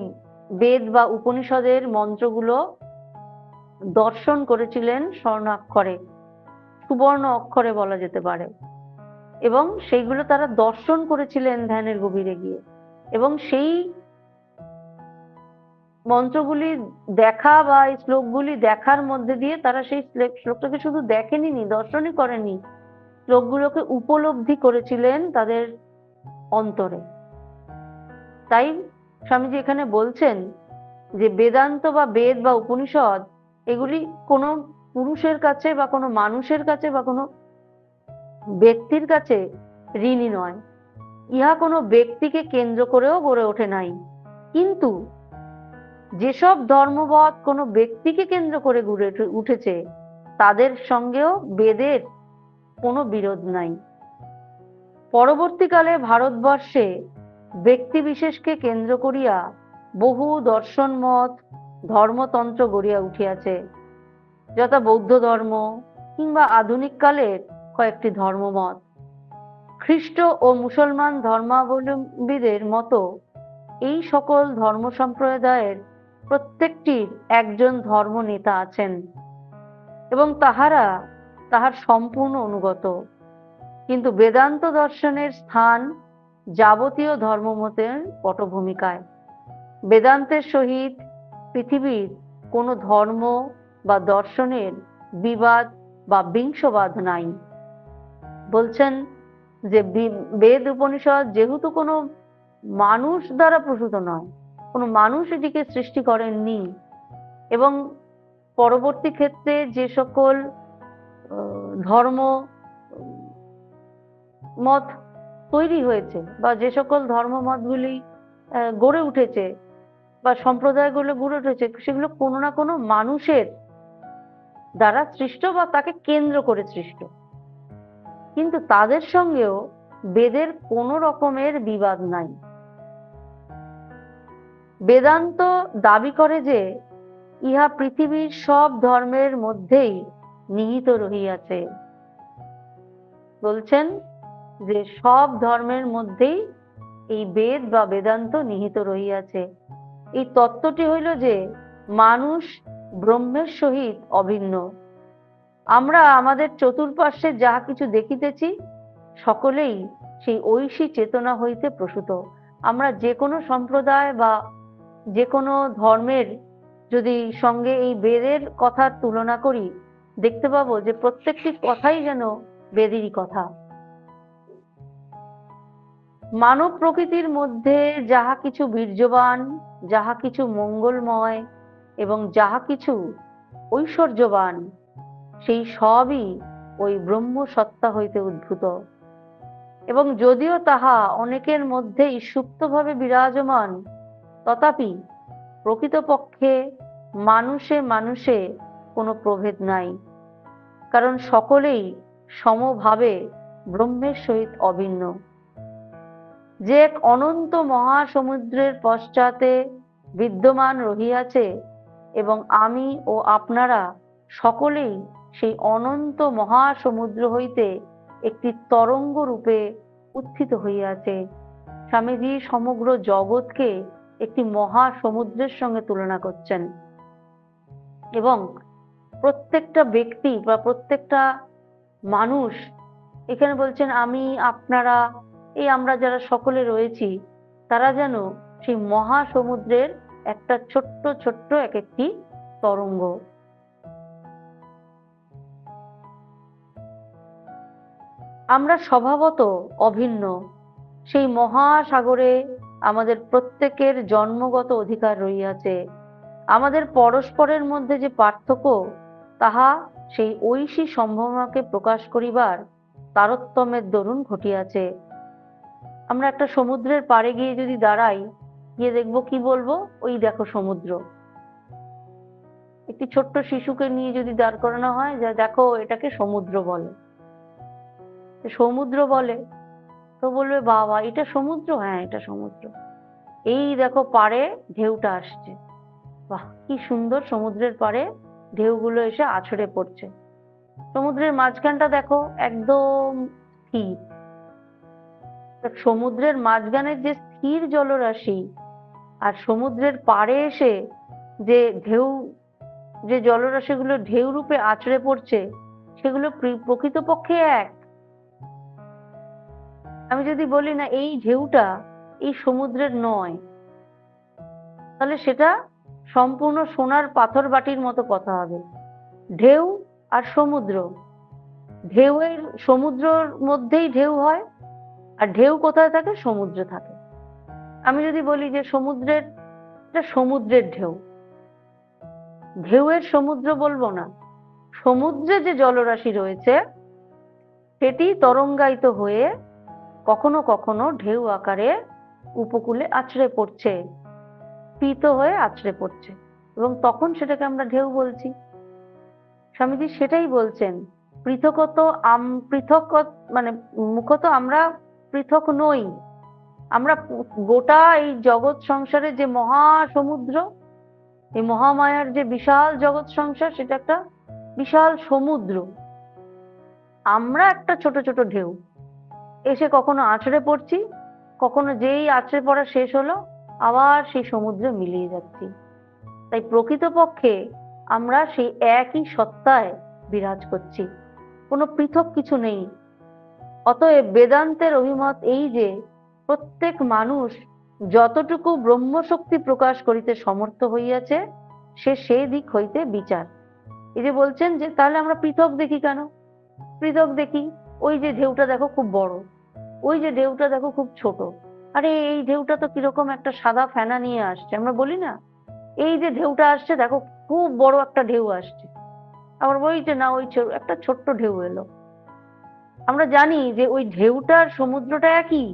বেদ বা উপনিষদের মন্ত্রগুলো দর্শন করেছিলেন স্বর্ণাক্ষরে, সুবর্ণ অক্ষরে বলা যেতে পারে, এবং সেইগুলো তারা দর্শন করেছিলেন ধ্যানের গভীরে গিয়ে। এবং সেই মন্ত্রগুলি দেখা বা এই শ্লোকগুলি দেখার মধ্যে দিয়ে তারা সেই শ্লোকটাকে শুধু দেখেনি, দর্শনই করেনি, শ্লোকগুলোকে উপলব্ধি করেছিলেন তাদের অন্তরে। তাই স্বামীজি এখানে বলছেন যে বেদান্ত বা বেদ বা উপনিষদ এগুলি কোনো পুরুষের কাছে বা কোনো মানুষের কাছে বা কোনো ব্যক্তির কাছে ঋণী নয়। ইহা কোনো ব্যক্তিকে কেন্দ্র করেও গড়ে ওঠে নাই। কিন্তু যেসব ধর্মমত কোনো ব্যক্তিকে কেন্দ্র করে গড়ে উঠেছে, তাদের সঙ্গেও বেদের কোনো বিরোধ নাই। পরবর্তীকালে ভারতবর্ষে ব্যক্তি বিশেষকে কেন্দ্র করিয়া বহু দর্শন মত, ধর্মতন্ত্র গড়িয়া উঠিয়াছে, যথা বৌদ্ধ ধর্ম কিংবা আধুনিক কালের কয়েকটি ধর্মমত। খ্রিস্ট ও মুসলমান ধর্মাবলম্বীদের মতো এই সকল ধর্ম সম্প্রদায়ের প্রত্যেকটির একজন ধর্ম নেতা আছেন এবং তাহারা তাহার সম্পূর্ণ অনুগত। কিন্তু বেদান্ত দর্শনের স্থান যাবতীয় ধর্মমতের পটভূমিকায়। বেদান্তের সহিত পৃথিবীর কোনো ধর্ম বা দর্শনের বিবাদ বা বিংশবাদ নাই। বলছেন যে বেদ উপনিষদ যেহেতু কোনো মানুষ দ্বারা প্রসূত নয়, কোনো মানুষ এটিকে সৃষ্টি করেননি, এবং পরবর্তী ক্ষেত্রে যে সকল ধর্ম মত তৈরি হয়েছে বা যে সকল ধর্মমতগুলি গড়ে উঠেছে বা সম্প্রদায়গুলো গড়ে উঠেছে, সেগুলো কোনো না কোনো মানুষের দ্বারা সৃষ্ট বা তাকে কেন্দ্র করে সৃষ্ট। কিন্তু তাদের সঙ্গেও বেদের কোনো রকমের বিবাদ নাই। বেদান্ত দাবি করে যে ইহা পৃথিবীর সব ধর্মের মধ্যেই নিহিত রহিয়াছে। বলছেন যে সব ধর্মের মধ্যেই এই বেদ বা বেদান্ত নিহিত রহিয়াছে। এই তত্ত্বটি হইল যে মানুষ ব্রহ্মের সহিত অভিন্ন। আমরা আমাদের চতুর্পার্শ্বে যাহা কিছু দেখিতেছি, সকলেই সেই ঐশী চেতনা হইতে প্রসূত। আমরা যে কোনো সম্প্রদায় বা যে কোনো ধর্মের যদি সঙ্গে এই বেদের কথা তুলনা করি, দেখতে পাবো যে প্রত্যেকটি কথাই যেন বেদেরই কথা। মানব প্রকৃতির মধ্যে যাহা কিছু বীর্যবান, যাহা কিছু মঙ্গলময় এবং যাহা কিছু ঐশ্বর্যবান, সেই সবই ওই ব্রহ্ম সত্তা হইতে উদ্ভূত। এবং যদিও তাহা অনেকের মধ্যেই সুপ্তভাবে বিরাজমান, তথাপি প্রকৃতপক্ষে মানুষে মানুষে কোনো প্রভেদ নাই, কারণ সকলেই সমভাবে ব্রহ্মের সহিত অভিন্ন। যে এক অনন্ত মহাসমুদ্রের পশ্চাতে বিদ্যমান রহিয়াছে এবং আমি ও আপনারা সকলেই সেই অনন্ত মহাসমুদ্র হইতে একটি তরঙ্গ রূপে উত্থিত হইয়াছে। স্বামীজি সমগ্র জগৎকে একটি মহাসমুদ্রের সঙ্গে তুলনা করছেন এবং প্রত্যেকটা ব্যক্তি বা প্রত্যেকটা মানুষ, এখানে বলছেন আমি আপনারা, এই আমরা যারা সকলে রয়েছি, তারা যেন সেই মহাসমুদ্রের একটা ছোট্ট ছোট্ট এক একটি তরঙ্গ। আমরা স্বভাবত অভিন্ন। সেই মহাসাগরে আমাদের প্রত্যেকের জন্মগত অধিকার রহিয়াছে। আমাদের পরস্পরের মধ্যে যে পার্থক্য, তাহা সেই ঐশী সম্ভাবনাকে প্রকাশ করিবার তারতম্যের দরুন ঘটিয়াছে। আমরা একটা সমুদ্রের পাড়ে গিয়ে যদি দাঁড়াই, গিয়ে দেখবো, কি বলবো? ওই দেখো সমুদ্র। একটি ছোট্ট শিশুকে নিয়ে যদি দাঁড় করানো হয়, যা দেখো এটাকে সমুদ্র বলে, সমুদ্র বলে, তো বলবে বাবা এটা সমুদ্র, হ্যাঁ এটা সমুদ্র। এই দেখো পাড়ে ঢেউটা আসছে, বাহ কি সুন্দর, সমুদ্রের পাড়ে ঢেউগুলো এসে আছড়ে পড়ছে। সমুদ্রের মাঝখানটা দেখো একদম স্থির। সমুদ্রের মাঝখানের যে স্থির জলরাশি আর সমুদ্রের পাড়ে এসে যে ঢেউ, যে জলরাশিগুলো ঢেউ রূপে আছড়ে পড়ছে, সেগুলো প্রকৃতপক্ষে এক। আমি যদি বলি না এই ঢেউটা এই সমুদ্রের নয়, তাহলে সেটা সম্পূর্ণ সোনার পাথর বাটির মতো কথা হবে। ঢেউ আর সমুদ্র, ঢেউয়ের সমুদ্রের মধ্যেই ঢেউ হয়, আর ঢেউ কোথায় থাকে? সমুদ্রে থাকে। আমি যদি বলি যে সমুদ্রের, এটা সমুদ্রের ঢেউ, ঢেউয়ের সমুদ্র বলবো না। সমুদ্রে যে জলরাশি রয়েছে সেটি তরঙ্গায়িত হয়ে কখনো কখনো ঢেউ আকারে উপকূলে আছড়ে পড়ছে, পীত হয়ে আছড়ে পড়ছে, এবং তখন সেটাকে আমরা ঢেউ বলছি। স্বামীজি সেটাই বলছেন, পৃথকত পৃথক, মানে মুখত আমরা পৃথক নই। আমরা গোটা এই জগৎ সংসারে যে মহাসমুদ্র, এই মহামায়ার যে বিশাল জগৎ সংসার, সেটা একটা বিশাল সমুদ্র। আমরা একটা ছোট ছোট ঢেউ, এসে কখনো আছড়ে পড়ছি, কখনো যেই আছড়ে পড়া শেষ হলো আবার সেই সমুদ্রে মিলিয়ে যাচ্ছি। তাই প্রকৃতপক্ষে আমরা সেই একই সত্তায় বিরাজ করছি, কোনো পৃথক কিছু নেই। অতএব বেদান্তের অভিমত এই যে প্রত্যেক মানুষ যতটুকু ব্রহ্মশক্তি প্রকাশ করিতে সমর্থ হইয়াছে, সে সেই দিক হইতে বিচার। এই যে বলছেন যে তাহলে আমরা পৃথক দেখি কেন? পৃথক দেখি, ওই যে ঢেউটা দেখো খুব বড়, ওই যে ঢেউটা দেখো খুব ছোট। আরে এই ঢেউটা তো কিরকম একটা সাদা ফেনা নিয়ে আসছে, আমরা বলি না এই যে ঢেউটা আসছে দেখো খুব বড় একটা ঢেউ আসছে, আবার ওই যে না ওই একটা ছোট্ট ঢেউ এলো। আমরা জানি যে ওই ঢেউটার সমুদ্রটা একই,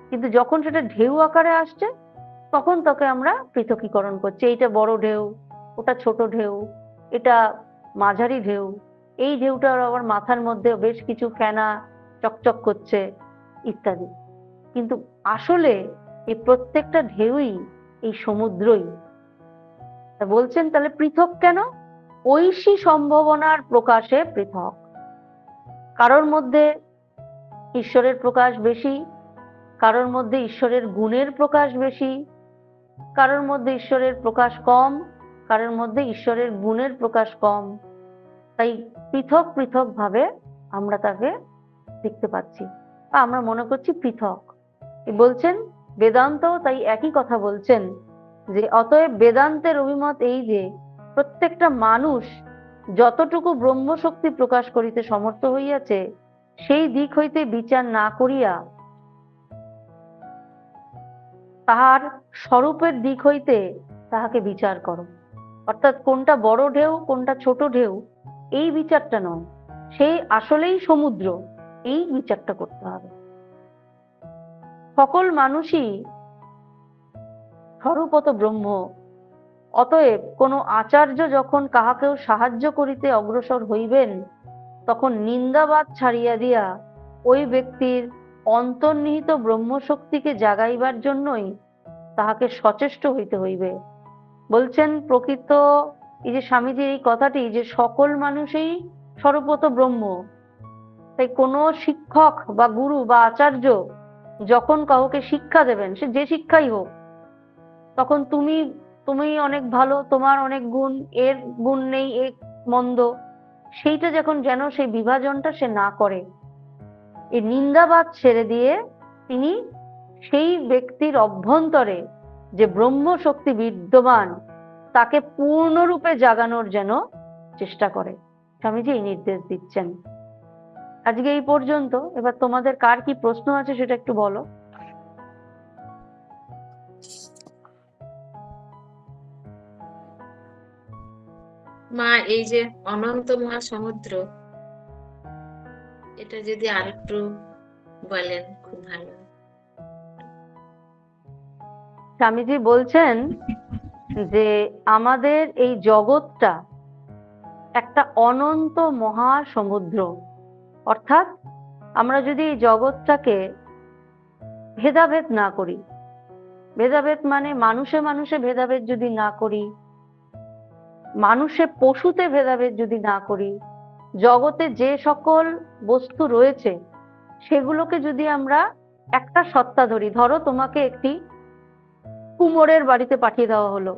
কিন্তু যখন সেটা ঢেউ আকারে আসছে তখন তাকে আমরা পৃথকীকরণ করছি। এইটা বড় ঢেউ, ওটা ছোট ঢেউ, এটা মাঝারি ঢেউ, এই ঢেউটার আবার মাথার মধ্যে বেশ কিছু ফেনা চকচক করছে ইত্যাদি। কিন্তু আসলে এই প্রত্যেকটা ঢেউই এই সমুদ্রই। বলছেন তাহলে পৃথক কেন? ঐশী সম্ভাবনার প্রকাশে পৃথক। কারোর মধ্যে ঈশ্বরের প্রকাশ বেশি, কারোর মধ্যে ঈশ্বরের গুণের প্রকাশ বেশি, কারোর মধ্যে ঈশ্বরের প্রকাশ কম, কারোর মধ্যে ঈশ্বরের গুণের প্রকাশ কম। তাই পৃথক পৃথক ভাবে আমরা তাকে দেখতে পাচ্ছি বা আমরা মনে করছি পৃথক। বলছেন বেদান্ত তাই একই কথা বলছেন যে অতএব বেদান্তের অভিমত এই যে প্রত্যেকটা মানুষ যতটুকু ব্রহ্মশক্তি প্রকাশ করিতে সমর্থ হইয়াছে, সেই দিক হইতে বিচার না করিয়া তাহার স্বরূপের দিক হইতে তাহাকে বিচার করো। অর্থাৎ কোনটা বড় ঢেউ কোনটা ছোট ঢেউ এই বিচারটা নয়, সেই আসলেই সমুদ্র, এই বিচারটা করতে হবে। সকল মানুষই স্বরূপত ব্রহ্ম। অতএব কোনো আচার্য যখন কাহাকেও সাহায্য করিতে অগ্রসর হইবেন, তখন নিন্দাবাদ ছাড়িয়া দিয়া ওই ব্যক্তির অন্তর্নিহিত ব্রহ্মশক্তিকে জাগাইবার জন্যই তাহাকে সচেষ্ট হইতে হইবে। বলছেন প্রকৃত এই যে স্বামীজির এই কথাটি যে সকল মানুষই স্বরূপত ব্রহ্ম, তাই কোনো শিক্ষক বা গুরু বা আচার্য যখন কাউকে শিক্ষা দেবেন, সে যে শিক্ষাই হোক, তখন তুমি তুমি অনেক ভালো, তোমার অনেক গুণ, এর গুণ নেই, এ মন্দ, সেইটা যখন যেন সেই বিভাজনটা সে না করে, এই নিন্দাবাদ ছেড়ে দিয়ে তিনি সেই ব্যক্তির অভ্যন্তরে যে ব্রহ্ম শক্তি বিদ্যমান তাকে পূর্ণরূপে জাগানোর যেন চেষ্টা করে। স্বামীজি এই নির্দেশ দিচ্ছেন। আজকে এই পর্যন্ত। এবার তোমাদের কার কি প্রশ্ন আছে সেটা একটু বলো। মা, এই যে অনন্ত মহাসমুদ্র, এটা যদি আরেকটু বলেন খুব ভালো। স্বামীজি বলছেন যে আমাদের এই জগৎটা একটা অনন্ত মহাসমুদ্র। অর্থাৎ আমরা যদি এই জগৎটাকে ভেদাভেদ না করি, ভেদাভেদ মানে মানুষে মানুষে ভেদাভেদ যদি না করি, মানুষে পশুতে ভেদাভেদ যদি না করি, জগতে যে সকল বস্তু রয়েছে সেগুলোকে যদি আমরা একটা সত্তা ধরি, ধরো তোমাকে একটি কুমোরের বাড়িতে পাঠিয়ে দেওয়া হলো,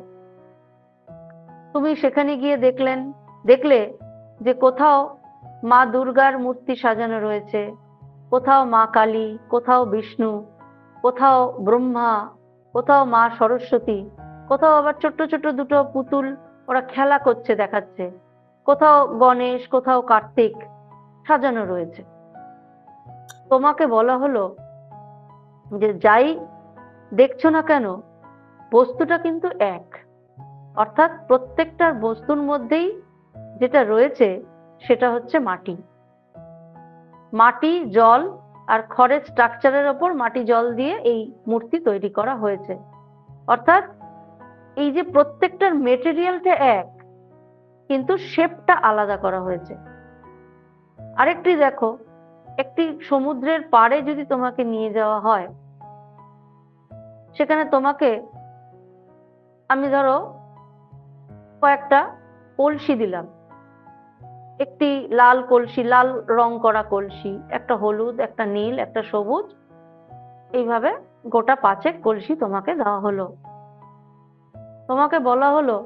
তুমি সেখানে গিয়ে দেখলে যে কোথাও মা দুর্গার মূর্তি সাজানো রয়েছে, কোথাও মা কালী, কোথাও বিষ্ণু, কোথাও ব্রহ্মা, কোথাও মা সরস্বতী, কোথাও আবার ছোট্ট ছোট্ট দুটো পুতুল ওরা খেলা করছে দেখাচ্ছে, কোথাও গণেশ, কোথাও কার্তিক সাজানো রয়েছে। তোমাকে বলা হলো যে যাই দেখছো না কেন বস্তুটা কিন্তু এক। অর্থাৎ প্রত্যেকটা বস্তুর মধ্যেই যেটা রয়েছে সেটা হচ্ছে মাটি। মাটি, জল আর খড়ের স্ট্রাকচারের ওপর মাটি জল দিয়ে এই মূর্তি তৈরি করা হয়েছে। অর্থাৎ এই যে প্রত্যেকটার মেটেরিয়ালটা এক, কিন্তু শেপটা আলাদা করা হয়েছে। আরেকটি দেখো, একটি সমুদ্রের পাড়ে যদি তোমাকে নিয়ে যাওয়া হয়, সেখানে তোমাকে আমি ধরো কয়েকটা কলসি দিলাম, একটি লাল কলসি, লাল রং করা কলসি, একটা হলুদ, একটা নীল, একটা সবুজ, এইভাবে গোটা 5 কলসি তোমাকে দেওয়া হলো। তোমাকে বলা হলো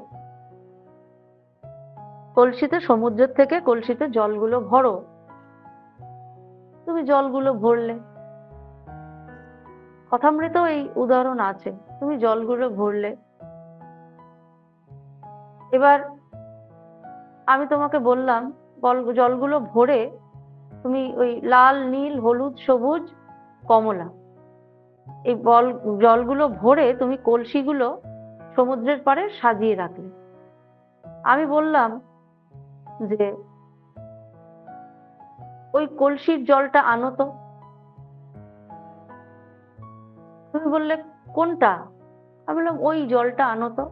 কলসিতে, সমুদ্রের থেকে কলসিতে জলগুলো ভরো। তুমি জলগুলো ভরলে, কথামৃতেও এই উদাহরণ আছে, তুমি জলগুলো ভরলে। এবার আমি তোমাকে বললাম জলগুলো ভরে তুমি ওই লাল, নীল, হলুদ, সবুজ, কমলা, এই জলগুলো ভরে তুমি কলসিগুলো সমুদ্রের পাড়ে সাজিয়ে রাখলে। আমি বললাম যে ওই কলসির জলটা আনো তো। তুমি বললে কোনটা? আমি বললাম ওই জলটা আনো তো,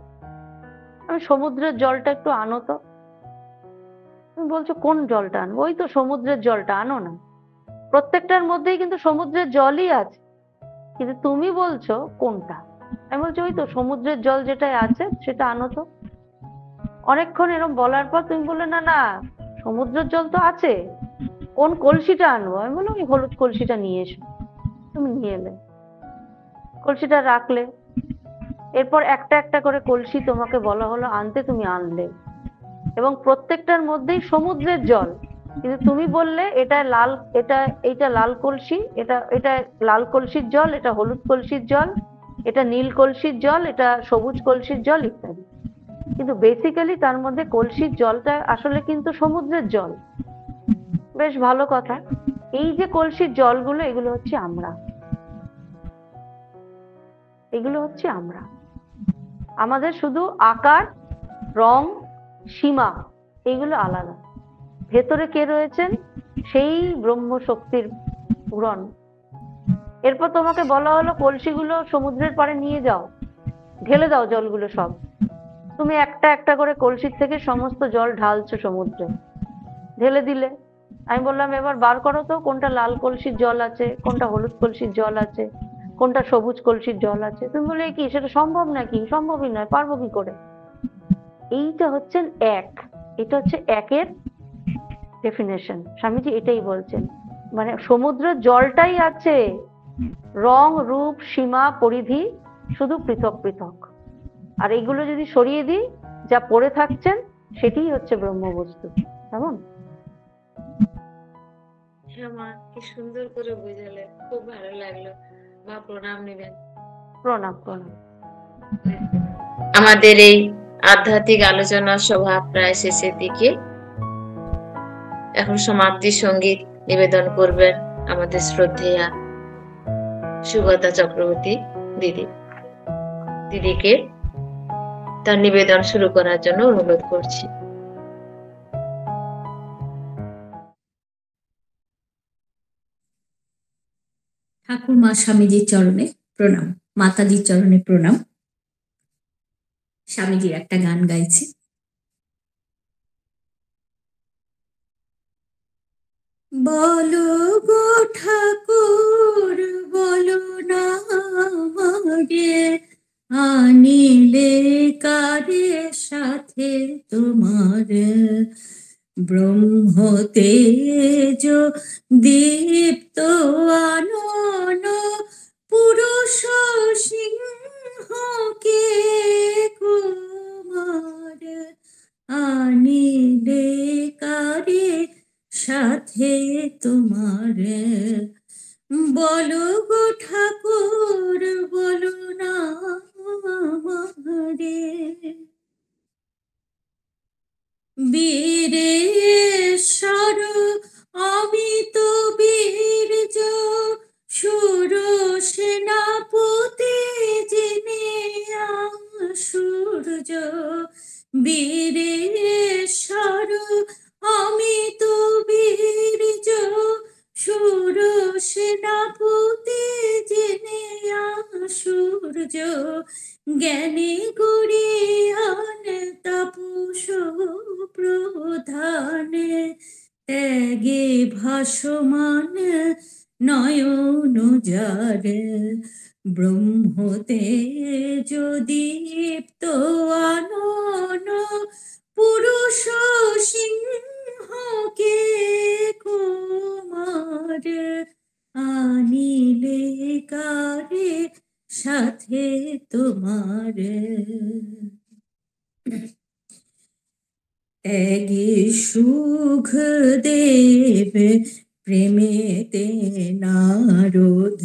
আমি সমুদ্রের জলটা একটু আনো তো। তুমি বলছো কোন জলটা আনবো? ওই তো সমুদ্রের জলটা আনো না। প্রত্যেকটার মধ্যেই কিন্তু সমুদ্রের জলই আছে, কিন্তু তুমি বলছো কোনটা। আমি বলছি ওই তো সমুদ্রের জল যেটা আছে সেটা আনো তো। অনেকক্ষণ এরকম বলার পর তুমি বললে না না, সমুদ্রের জল তো আছে, কোন কলসিটা আনবো? আমি বললাম ওই হলুদ কলসিটা নিয়ে এসো। তুমি নিয়ে এলে, কলসিটা রাখলে। এরপর একটা একটা করে কলসি তোমাকে বলা হলো আনতে, তুমি আনলে, এবং প্রত্যেকটার মধ্যেই সমুদ্রের জল, কিন্তু তুমি বললে এটা লাল, এইটা লাল কলসি, এটা লাল কলসির জল, এটা হলুদ কলসির জল, এটা নীল কলসির জল, এটা সবুজ কলসির জল, ইত্যাদি। কিন্তু বেসিক্যালি তার মধ্যে কলসির জলটা আসলে কিন্তু সমুদ্রের জল। বেশ ভালো কথা। এই যে কলসির জলগুলো, এগুলো হচ্ছে আমরা, এগুলো হচ্ছে আমরা। আমাদের শুধু আকার, রং, সীমা এইগুলো আলাদা। ভেতরে কে রয়েছেন? সেই ব্রহ্ম শক্তির পূরণ। এরপর তোমাকে বলা হলো কলসিগুলো সমুদ্রের পাড়ে নিয়ে যাও, ঢেলে দাও জলগুলো সব। তুমি একটা একটা করে কলসির থেকে সমস্ত জল ঢালছো সমুদ্রে, ঢেলে দিলে। আমি বললাম এবার বার করো তো কোনটা লাল কলসির জল আছে, কোনটা হলুদ কলসির জল আছে, কোনটা সবুজ কলসির জল আছে। তুমি বলে কি সেটা সম্ভব নাকি? সম্ভবই নয়, পারবো কি করে? এইটা হচ্ছেন এক, এটা হচ্ছে একের ডেফিনেশন। স্বামীজি এটাই বলছেন, মানে সমুদ্রের জলটাই আছে, রং, রূপ, সীমা, পরিধি শুধু পৃথক পৃথক। আর এইগুলো যদি সরিয়ে দিই, যা পড়ে থাকছেন সেটাই হচ্ছে ব্রহ্মবস্তু। কেমন? হ্যাঁ মা, কি সুন্দর করে বুঝালে, খুব ভালো লাগলো। মা প্রণাম নেবেন। প্রণাম প্রণাম। আমাদের এই আধ্যাত্মিক আলোচনা সভা প্রায় শেষের দিকে, এখন সমাপ্তি সঙ্গীত নিবেদন করবেন আমাদের শ্রদ্ধেয়া সুগতা চক্রবর্তী দিদিকে তার নিবেদন শুরু করার জন্য অনুরোধ করছি। ঠাকুরমা স্বামীজির চরণে প্রণাম, মাতাজির চরণে প্রণাম। স্বামীজির একটা গান গাইছি। বলো গো ঠাকুর বলো না আমারে, আনিলে কারে সাথে তোমার, ব্রহ্ম তেজ দীপ্ত আনন পুরুষ সিংহকে কুমার, আনিলে কারে সাথে তোমার, বলো গো ঠাকুর বলো না আমারে। বীরেশ্বর অমিত বীর্য সুর সেনাপতি যিনি সূর্য, বীরেশ্বর অমিত বীর্য সুর সেনাপতি যিনি সূর্য, জ্ঞানী গুরিয়ান তাপস প্রধানে, ত্যাগে ভাসমান নয়ন যার, ব্রহ্ম তেজ দীপ্ত আনন পুরুষ সিংহকে কুমার, আনিলে কারে সাথে তোমার, ত্যাগে সুখ দেব প্রেমেতে নারদ,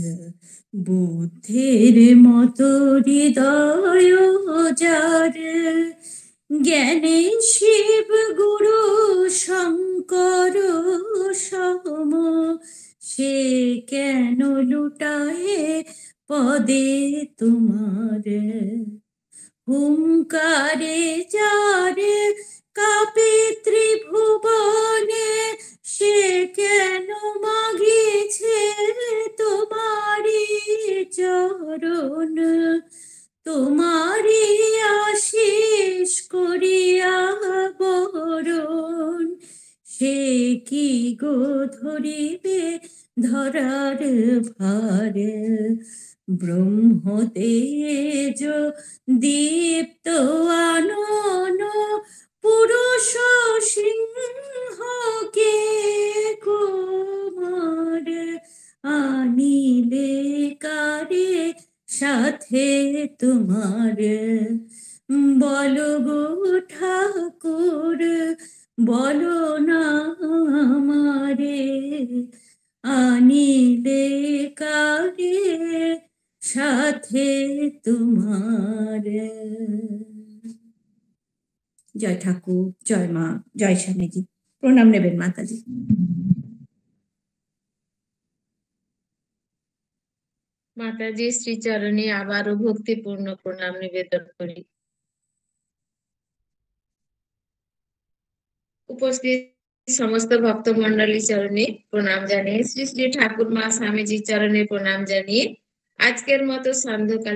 বুদ্ধের মতো হৃদয় যার, জ্ঞানে শিব গুরু শঙ্কর সম, সে কেন লুটায়ে পদে তোমার, হুঙ্কারে যার কাপে ত্রিভুবনে, সে কেন মাগিছে তোমারি চরণ, তোমারি আশিস করিয়া বরণ, সে কি গো ধরিবে ধরার ভার, ব্রহ্ম তেজ দীপ্ত আনন পুরুষ সিংহকে কুমার, আনিলে কারে সাথে তোমার, বলো গো ঠাকুর বলো না আমারে, আনিলে কারে সাথে তোমার। জয় ঠাকুর, জয় মা, জয় স্বামীজি। প্রণাম নেবেন মাতাজি। মাতাজির শ্রীচরণে আবারও ভক্তিপূর্ণ প্রণাম নিবেদন করি। উপস্থিত সমস্ত ভক্ত মন্ডলী চরণে প্রণাম জানিয়ে শ্রী শ্রী ঠাকুরমা স্বামীজির চরণে প্রণাম জানিয়ে আজকের মতো সান্ধ্যকালীন